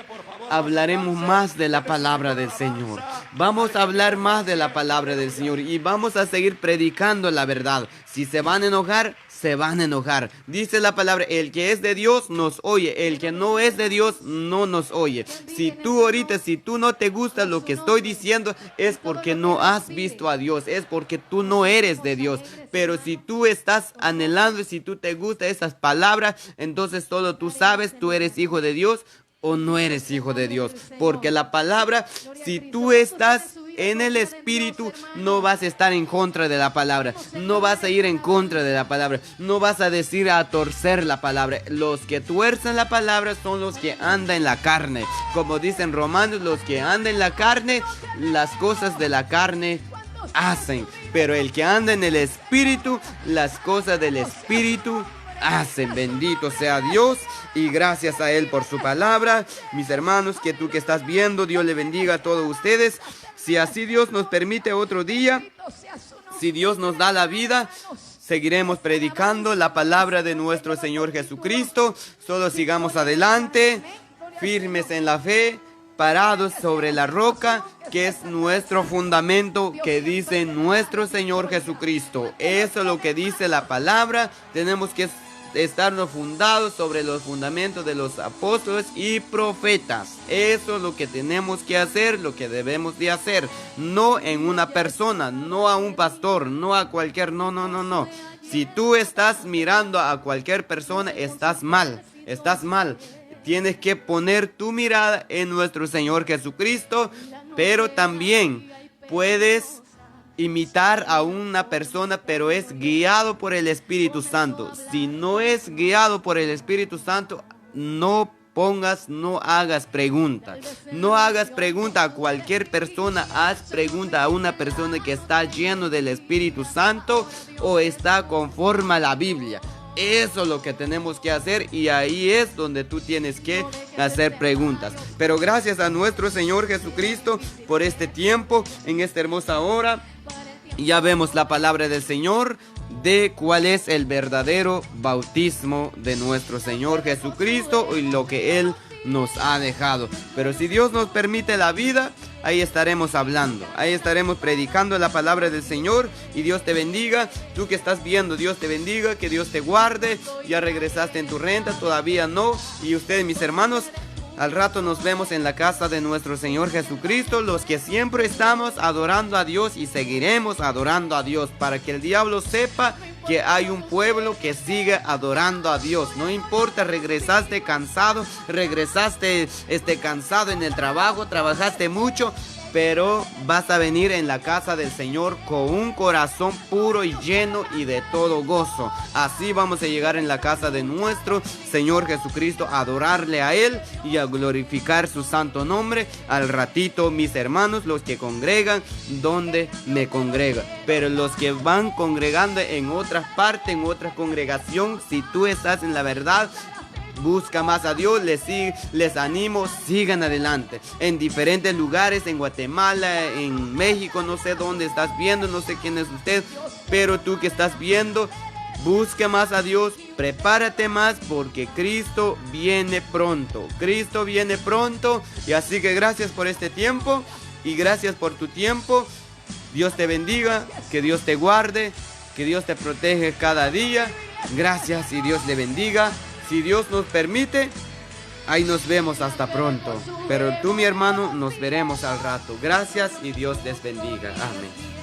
hablaremos más de la palabra del Señor. Vamos a hablar más de la palabra del Señor y vamos a seguir predicando la verdad. Si se van a enojar, se van a enojar. Dice la palabra, el que es de Dios nos oye, el que no es de Dios no nos oye. Si tú no te gusta lo que estoy diciendo, es porque no has visto a Dios, es porque tú no eres de Dios. Pero si tú estás anhelando, si tú te gustan esas palabras, entonces solo tú sabes, tú eres hijo de Dios o no eres hijo de Dios. Porque la palabra, si tú estás en el Espíritu, no vas a estar en contra de la palabra, no vas a ir en contra de la palabra, no vas a decir a torcer la palabra. Los que tuercen la palabra son los que andan en la carne. Como dicen Romanos, los que andan en la carne, las cosas de la carne hacen. Pero el que anda en el Espíritu, las cosas del Espíritu hacen. Bendito sea Dios y gracias a Él por su palabra. Mis hermanos, que tú que estás viendo, Dios le bendiga a todos ustedes. Si así Dios nos permite otro día, si Dios nos da la vida, seguiremos predicando la palabra de nuestro Señor Jesucristo. Solo sigamos adelante, firmes en la fe, parados sobre la roca, que es nuestro fundamento, que dice nuestro Señor Jesucristo. Eso es lo que dice la palabra. Tenemos que estarnos fundados sobre los fundamentos de los apóstoles y profetas. Eso es lo que tenemos que hacer, lo que debemos de hacer. No en una persona, no a un pastor, no a cualquier, no. Si tú estás mirando a cualquier persona, estás mal, estás mal. Tienes que poner tu mirada en nuestro Señor Jesucristo, pero también puedes imitar a una persona, pero es guiado por el Espíritu Santo. Si no es guiado por el Espíritu Santo, no hagas pregunta. No hagas pregunta a cualquier persona, haz pregunta a una persona que está lleno del Espíritu Santo o está conforme a la Biblia. Eso es lo que tenemos que hacer y ahí es donde tú tienes que hacer preguntas. Pero gracias a nuestro Señor Jesucristo por este tiempo, en esta hermosa hora. Ya vemos la palabra del Señor de cuál es el verdadero bautismo de nuestro Señor Jesucristo y lo que Él nos ha dejado. Pero si Dios nos permite la vida, ahí estaremos hablando, ahí estaremos predicando la palabra del Señor. Y Dios te bendiga, tú que estás viendo, Dios te bendiga, que Dios te guarde. Ya regresaste en tu renta, todavía no. Y ustedes, mis hermanos, al rato nos vemos en la casa de nuestro Señor Jesucristo, los que siempre estamos adorando a Dios y seguiremos adorando a Dios, para que el diablo sepa que hay un pueblo que sigue adorando a Dios. No importa, regresaste cansado, cansado en el trabajo, trabajaste mucho, pero vas a venir en la casa del Señor con un corazón puro y lleno y de todo gozo. Así vamos a llegar en la casa de nuestro Señor Jesucristo a adorarle a Él y a glorificar su santo nombre. Al ratito, mis hermanos, los que congregan donde me congrega, pero los que van congregando en otras partes, en otra congregación, si tú estás en la verdad, busca más a Dios, les animo, sigan adelante. En diferentes lugares, en Guatemala, en México, no sé dónde estás viendo, no sé quién es usted, pero tú que estás viendo, busca más a Dios, prepárate más, porque Cristo viene pronto. Cristo viene pronto. Y así que gracias por este tiempo y gracias por tu tiempo. Dios te bendiga, que Dios te guarde, que Dios te protege cada día. Gracias y Dios le bendiga. Si Dios nos permite, ahí nos vemos hasta pronto. Pero tú, mi hermano, nos veremos al rato. Gracias y Dios les bendiga. Amén.